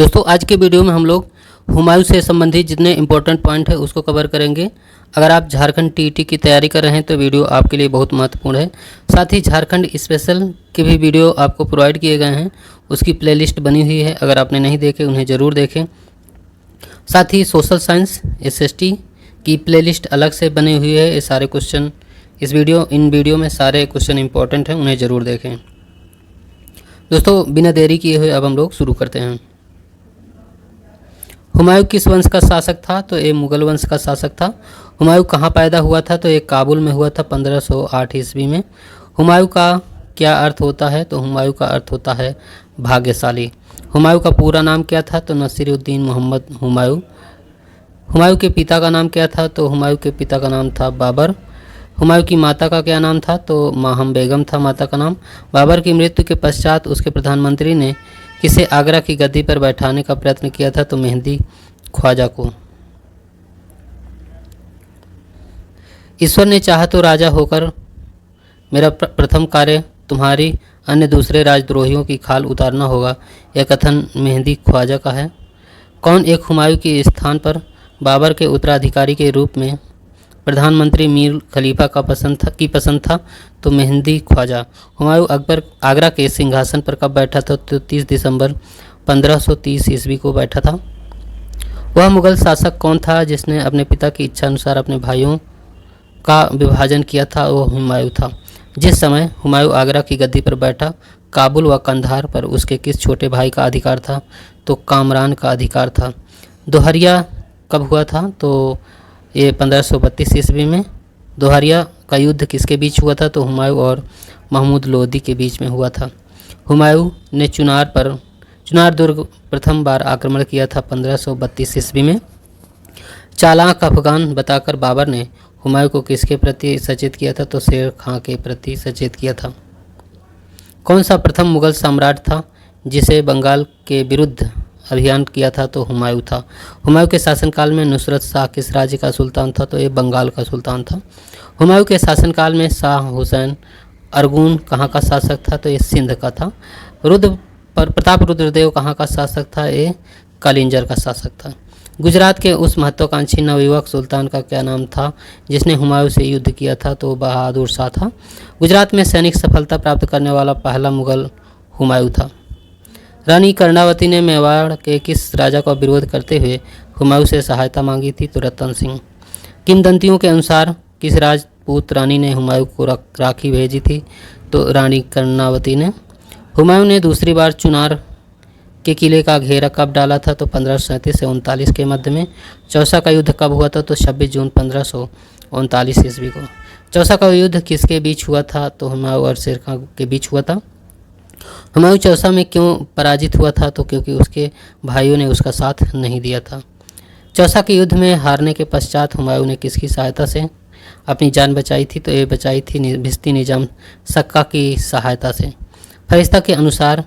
दोस्तों आज के वीडियो में हम लोग हुमायूं से संबंधित जितने इम्पोर्टेंट पॉइंट है उसको कवर करेंगे। अगर आप झारखंड टीईटी की तैयारी कर रहे हैं तो वीडियो आपके लिए बहुत महत्वपूर्ण है। साथ ही झारखंड स्पेशल के भी वीडियो आपको प्रोवाइड किए गए हैं, उसकी प्लेलिस्ट बनी हुई है, अगर आपने नहीं देखे उन्हें ज़रूर देखें। साथ ही सोशल साइंस एसएसटी की प्लेलिस्ट अलग से बनी हुई है। ये सारे क्वेश्चन इन वीडियो में सारे क्वेश्चन इंपॉर्टेंट हैं, उन्हें ज़रूर देखें। दोस्तों बिना देरी किए हुए अब हम लोग शुरू करते हैं। हुमायूं किस वंश का शासक था? तो ये मुगल वंश का शासक था। हुमायूं कहाँ पैदा हुआ था? तो ये काबुल में हुआ था 1508 ईस्वी में। हुमायूं का क्या अर्थ होता है? तो हुमायूं का अर्थ होता है भाग्यशाली। हुमायूं का पूरा नाम क्या था? तो नसीरुद्दीन मोहम्मद हुमायूं। हुमायूं के पिता का नाम क्या था? तो हुमायूं के पिता का नाम था बाबर। हुमायूं की माता का क्या नाम था? तो माहम बेगम था माता का नाम। बाबर की मृत्यु के पश्चात उसके प्रधानमंत्री ने किसे आगरा की गद्दी पर बैठाने का प्रयत्न किया था? तो मेहंदी ख्वाजा को। ईश्वर ने चाहा तो राजा होकर मेरा प्रथम कार्य तुम्हारी अन्य दूसरे राजद्रोहियों की खाल उतारना होगा, यह कथन मेहंदी ख्वाजा का है। कौन एक हुमायूं के स्थान पर बाबर के उत्तराधिकारी के रूप में प्रधानमंत्री मीर खलीफा का पसंद था? तो मेहंदी ख्वाजा। हुमायूं अकबर आगरा के सिंहासन पर कब बैठा था? तो 30 दिसंबर 1530 ईस्वी को बैठा था। वह मुगल शासक कौन था जिसने अपने पिता की इच्छा अनुसार अपने भाइयों का विभाजन किया था? वह हुमायूं था। जिस समय हुमायूं आगरा की गद्दी पर बैठा, काबुल व कंधार पर उसके किस छोटे भाई का अधिकार था? तो कामरान का अधिकार था। दोहरिया कब हुआ था? तो ये 1532 ईस्वी में। दोहरिया का युद्ध किसके बीच हुआ था? तो हुमायूं और महमूद लोदी के बीच में हुआ था। हुमायूं ने चुनार दुर्ग प्रथम बार आक्रमण किया था 1532 ईस्वी में। चालाक अफगान बताकर बाबर ने हुमायूं को किसके प्रति सचेत किया था? तो शेर खां के प्रति सचेत किया था। कौन सा प्रथम मुगल सम्राट था जिसे बंगाल के विरुद्ध अभियान किया था? तो हुमायूं था। हुमायूं के शासनकाल में नुसरत शाह किस राज्य का सुल्तान था? तो ये बंगाल का सुल्तान था। हुमायूं के शासनकाल में शाह हुसैन अरगुन कहाँ का शासक था? तो ये सिंध का था। प्रताप रुद्रदेव कहाँ का शासक था? ये कालिंजर का शासक था। गुजरात के उस महत्वाकांक्षी नवयुवक सुल्तान का क्या नाम था जिसने हुमायूं से युद्ध किया था? तो बहादुर शाह था। गुजरात में सैनिक सफलता प्राप्त करने वाला पहला मुगल हुमायूं था। रानी कर्णावती ने मेवाड़ के किस राजा का विरोध करते हुए हुमायूं से सहायता मांगी थी? तो रतन सिंह। किंवदंतियों के अनुसार किस राजपूत रानी ने हुमायूं को राखी भेजी थी? तो रानी कर्णावती ने। हुमायूं ने दूसरी बार चुनार के किले का घेरा कब डाला था? तो 1537 से 39 के मध्य में। चौसा का युद्ध कब हुआ था? तो 26 जून 1539 ईस्वी को। चौसा का युद्ध किसके बीच हुआ था? तो हुमायूं और शेर खां के बीच हुआ था। हुमायूं चौसा में क्यों पराजित हुआ था? तो क्योंकि उसके भाइयों ने उसका साथ नहीं दिया था। चौसा के युद्ध में हारने के पश्चात हुमायूं ने किसकी सहायता से अपनी जान बचाई थी? तो ये बचाई थी भिस्ती निजाम सक्का की सहायता से। फरिश्ता के अनुसार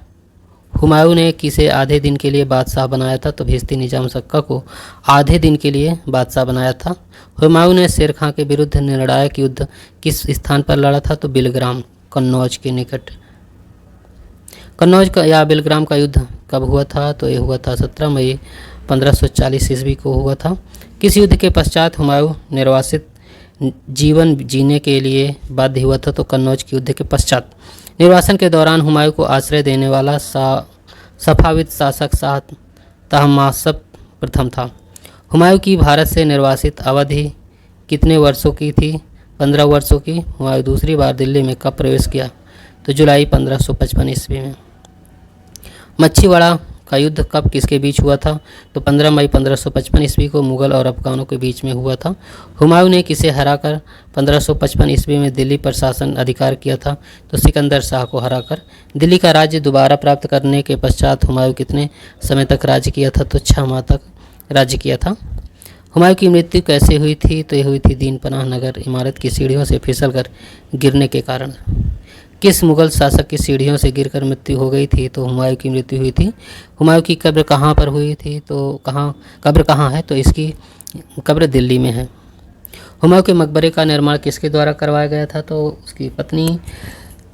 हुमायूं ने किसे आधे दिन के लिए बादशाह बनाया था? तो भिस्ती निजाम सक्का को आधे दिन के लिए बादशाह बनाया था। हुमायूं ने शेर खां के विरुद्ध निर्णायक युद्ध किस स्थान पर लड़ा था? तो बिलग्राम कन्नौज के निकट। कन्नौज का या बिलग्राम का युद्ध कब हुआ था? तो ये हुआ था 17 मई 1540 ईस्वी को हुआ था। किस युद्ध के पश्चात हुमायूं निर्वासित जीवन जीने के लिए बाध्य हुआ था? तो कन्नौज के युद्ध के पश्चात। निर्वासन के दौरान हुमायूं को आश्रय देने वाला सफाविद शासक शाह तहमास्प प्रथम था। हुमायूं की भारत से निर्वासित अवधि कितने वर्षों की थी? 15 वर्षों की। हुमायूं दूसरी बार दिल्ली में कब प्रवेश किया? तो जुलाई 1555 ईस्वी में। मच्छीवाड़ा का युद्ध कब किसके बीच हुआ था? तो 15 मई 1555 ईस्वी को मुगल और अफगानों के बीच में हुआ था। हुमायूं ने किसे हराकर 1555 ईस्वी में दिल्ली पर शासन अधिकार किया था? तो सिकंदर शाह को हराकर। दिल्ली का राज्य दोबारा प्राप्त करने के पश्चात हुमायूं कितने समय तक राज्य किया था? तो 6 माह तक राज्य किया था। हुमायूं की मृत्यु कैसे हुई थी? तो ये हुई थी दीन पनाह नगर इमारत की सीढ़ियों से फिसलकर गिरने के कारण। किस मुगल शासक की सीढ़ियों से गिरकर मृत्यु हो गई थी? तो हुमायूं की मृत्यु हुई थी। हुमायूं की कब्र कहाँ पर हुई थी? तो कब्र कहाँ है? तो इसकी कब्र दिल्ली में है। हुमायूं के मकबरे का निर्माण किसके द्वारा करवाया गया था? तो उसकी पत्नी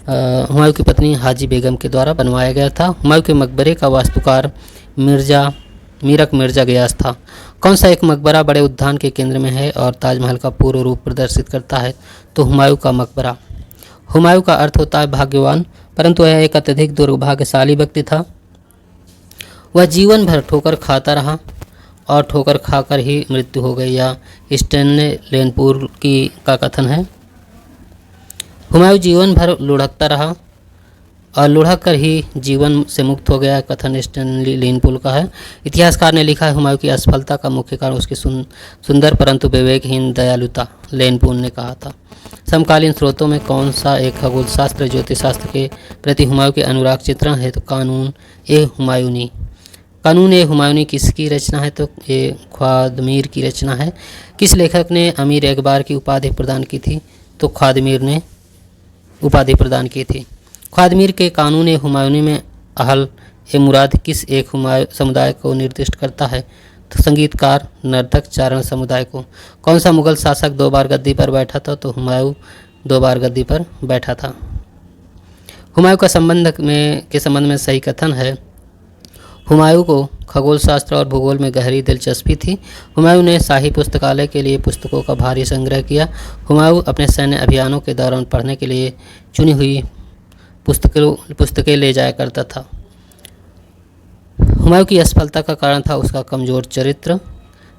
हुमायूं की पत्नी हाजी बेगम के द्वारा बनवाया गया था। हुमायूं के मकबरे का वास्तुकार मीरक मिर्जा गयास था। कौन सा एक मकबरा बड़े उद्यान के केंद्र में है और ताजमहल का पूर्ण रूप प्रदर्शित करता है? तो हुमायूं का मकबरा। हुमायूं का अर्थ होता है भाग्यवान, परंतु वह एक अत्यधिक दुर्भाग्यशाली व्यक्ति था। वह जीवन भर ठोकर खाता रहा और ठोकर खाकर ही मृत्यु हो गई, या स्टैनले लेनपुर का कथन है। हुमायूं जीवन भर लुढ़कता रहा और लुढ़क कर ही जीवन से मुक्त हो गया, कथन स्टैनली लेनपुल का है। इतिहासकार ने लिखा है, हुमायूं की असफलता का मुख्य कारण उसकी सुंदर परंतु विवेकहीन दयालुता, लेनपुल ने कहा था। समकालीन स्रोतों में कौन सा एक खगोल शास्त्र ज्योतिष शास्त्र के प्रति हुमायूं के अनुराग चित्रण है? तो कानून ए हुमायूनी। कानून ए हुमायूनी किसकी रचना है? तो ये ख्वादमीर की रचना है। किस लेखक ने अमीर एकबार की उपाधि प्रदान की थी? तो ख्वादमीर ने उपाधि प्रदान की थी। ख्वादमीर के कानून ए हुमायूनी में अहल ए मुराद किस एक समुदाय को निर्दिष्ट करता है? तो संगीतकार, नर्तक, चारण समुदाय को। कौन सा मुगल शासक 2 बार गद्दी पर बैठा था? तो हुमायूं 2 बार गद्दी पर बैठा था। हुमायूं के संबंध में सही कथन है, हुमायूं को खगोल शास्त्र और भूगोल में गहरी दिलचस्पी थी। हुमायूं ने शाही पुस्तकालय के लिए पुस्तकों का भारी संग्रह किया। हुमायूं अपने सैन्य अभियानों के दौरान पढ़ने के लिए चुनी हुई पुस्तकें ले जाया करता था। हुमायूं की असफलता का कारण था उसका कमज़ोर चरित्र।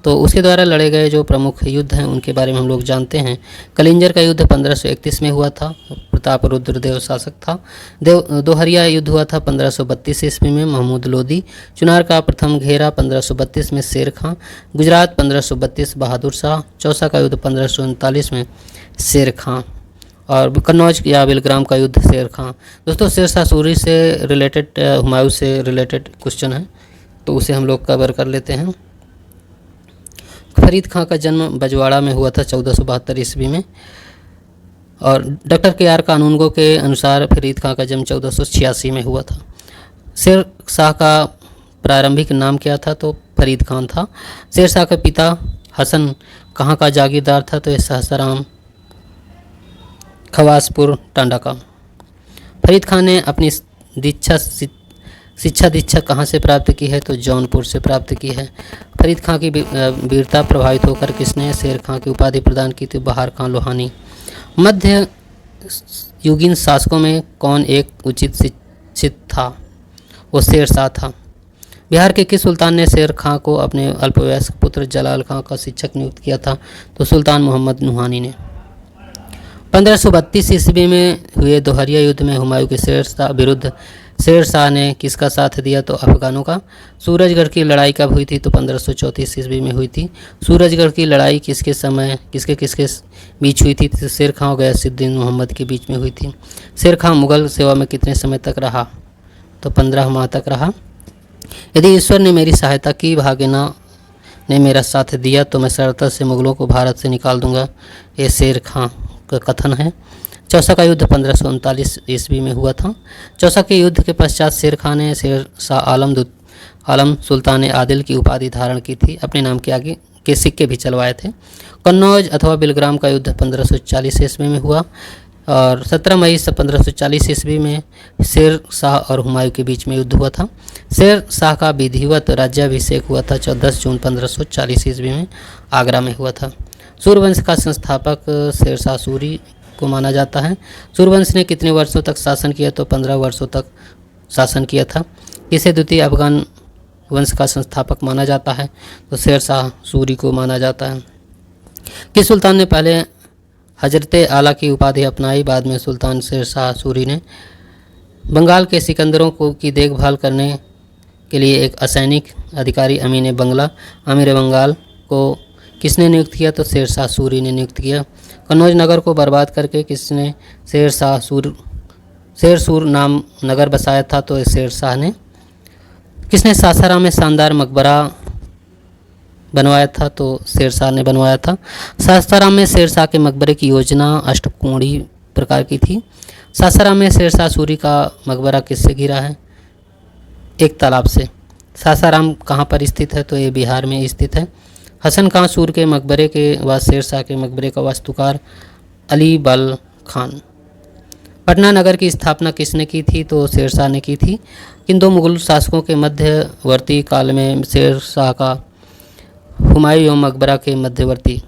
तो उसके द्वारा लड़े गए जो प्रमुख युद्ध हैं उनके बारे में हम लोग जानते हैं। कलिंजर का युद्ध 1531 में हुआ था, प्रताप रुद्रदेव शासक था। दोहरिया युद्ध हुआ था 1532 ईस्वी में, महमूद लोदी। चुनार का प्रथम घेरा 1532 में, शेर खां। गुजरात 1532, बहादुर शाह। चौसा का युद्ध 1539 में, शेर खां। और कन्नौज या बिलग्राम का युद्ध, शेर खां। दोस्तों, शेर शाह सूरी से रिलेटेड, हुमायूं से रिलेटेड क्वेश्चन है, तो उसे हम लोग कवर कर लेते हैं। फरीद खां का जन्म बजवाड़ा में हुआ था 1472 ईस्वी में, और डॉक्टर के आर कानूनगो के अनुसार फरीद खां का जन्म 1486 में हुआ था। शेर शाह का प्रारंभिक नाम क्या था? तो फरीद खान था। शेर शाह का पिता हसन कहाँ का जागीरदार था? तो यह सहसाराम खवासपुर टांडा का। फरीद खान ने अपनी शिक्षा दीक्षा कहाँ से प्राप्त की है? तो जौनपुर से प्राप्त की है। फरीद खां की वीरता प्रभावित होकर किसने शेर खां की उपाधि प्रदान की थी? बहार खां लोहानी। मध्य युगीन शासकों में कौन एक उचित शिक्षित था? वो शेर शाह था। बिहार के किस सुल्तान ने शेर खां को अपने अल्पवयस्क पुत्र जलाल खां का शिक्षक नियुक्त किया था? तो सुल्तान मोहम्मद नुहानी ने। 1532 ईस्वी में हुए दोहरिया युद्ध में हुमायूं के विरुद्ध शेर शाह ने किसका साथ दिया? तो अफगानों का। सूरजगढ़ की लड़ाई कब हुई थी? तो 1534 ईस्वी में हुई थी। सूरजगढ़ की लड़ाई किसके समय किसके बीच हुई थी? तो शेर खां और गयासुद्दीन मोहम्मद के बीच में हुई थी। शेर खां मुगल सेवा में कितने समय तक रहा? तो 15 माह तक रहा। यदि ईश्वर ने मेरी सहायता की, भागना ने मेरा साथ दिया, तो मैं सरलता से मुगलों को भारत से निकाल दूंगा, ये शेर खां का कथन है। चौसा का युद्ध 1539 ईस्वी में हुआ था। चौसा के युद्ध के पश्चात शेर खां ने शेर शाह आलम सुल्तान आदिल की उपाधि धारण की थी। अपने नाम के आगे के सिक्के भी चलवाए थे। कन्नौज अथवा बिलग्राम का युद्ध 1540 ईस्वी में हुआ, और 17 मई 1540 ईस्वी में शेर शाह और हुमायूं के बीच में युद्ध हुआ था। शेर शाह का विधिवत राज्याभिषेक हुआ था 10 जून 1540 ईस्वी में, आगरा में हुआ था। सूर्यवंश का संस्थापक शेर शाह सूरी को माना जाता है। सूर्यवंश ने कितने वर्षों तक शासन किया? तो 15 वर्षों तक शासन किया था। इसे द्वितीय अफगान वंश का संस्थापक माना जाता है, तो शेर शाह सूरी को माना जाता है। किस सुल्तान ने पहले हजरते आला की उपाधि अपनाई? बाद में सुल्तान शेर शाह सूरी ने। बंगाल के सिकंदरों की देखभाल करने के लिए एक असैनिक अधिकारी अमीर बंगाल को किसने नियुक्त किया? तो शेर शाह सूरी ने नियुक्त किया। कन्नौज नगर को बर्बाद करके किसने शेर सूर नाम नगर बसाया था? तो शेर शाह ने। किसने सासाराम में शानदार मकबरा बनवाया था? तो शेर शाह ने बनवाया था। सासाराम में शेर शाह के मकबरे की योजना अष्टकोणीय प्रकार की थी। सासाराम में शेर शाह सूरी का मकबरा किससे घिरा है? एक तालाब से। सासाराम कहाँ पर स्थित है? तो ये बिहार में स्थित है। हसन खां सूर के मकबरे के बाद शेर शाह के मकबरे का वास्तुकार अली बल खान। पटना नगर की स्थापना किसने की थी? तो शेर शाह ने की थी। किन दो मुगल शासकों के मध्यवर्ती काल में शेर शाह का हुमायूं एवं अकबरा के मध्यवर्ती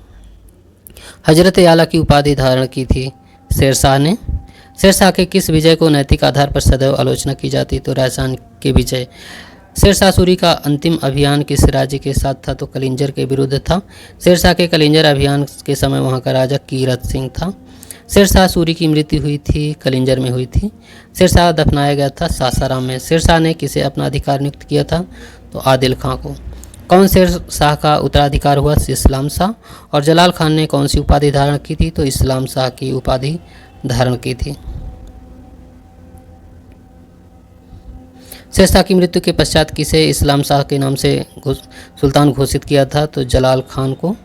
हजरत आला की उपाधि धारण की थी शेरशाह ने? शेरशाह के किस विजय को नैतिक आधार पर सदैव आलोचना की जाती? तो राजस्थान के विजय। शेरशाह सूरी का अंतिम अभियान किस राज्य के साथ था? तो कलिंजर के विरुद्ध था। शेरशाह के कलिंजर अभियान के समय वहां का राजा कीरत सिंह था। शेरशाह सूरी की मृत्यु हुई थी कलिंजर में हुई थी। शेरशाह दफनाया गया था सासाराम में। शेरशाह ने किसे अपना अधिकार नियुक्त किया था? तो आदिल खां को। कौन शेरशाह का उत्तराधिकार हुआ? इस्लाम शाह। और जलाल खान ने कौन सी उपाधि धारण की थी? तो इस्लाम शाह की उपाधि धारण की थी। शेरशाह की मृत्यु के पश्चात किसे इस्लाम शाह के नाम से सुल्तान घोषित किया था? तो जलाल खान को।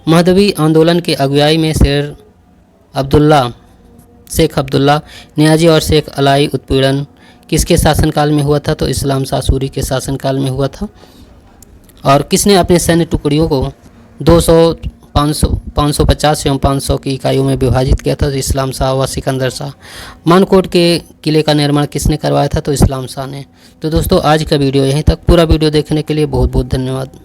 महदवी आंदोलन की अगुवाई में शेख अब्दुल्ला नियाजी और शेख अलाई उत्पीड़न किसके शासनकाल में हुआ था? तो इस्लाम शाह सूरी के शासनकाल में हुआ था। और किसने अपने सैन्य टुकड़ियों को 200, 500, 550 एवं 500 की इकाइयों में विभाजित किया था? तो इस्लाम शाह व सिकंदर शाह। मानकोट के किले का निर्माण किसने करवाया था? तो इस्लाम शाह ने। तो दोस्तों आज का वीडियो यहीं तक। पूरा वीडियो देखने के लिए बहुत बहुत धन्यवाद।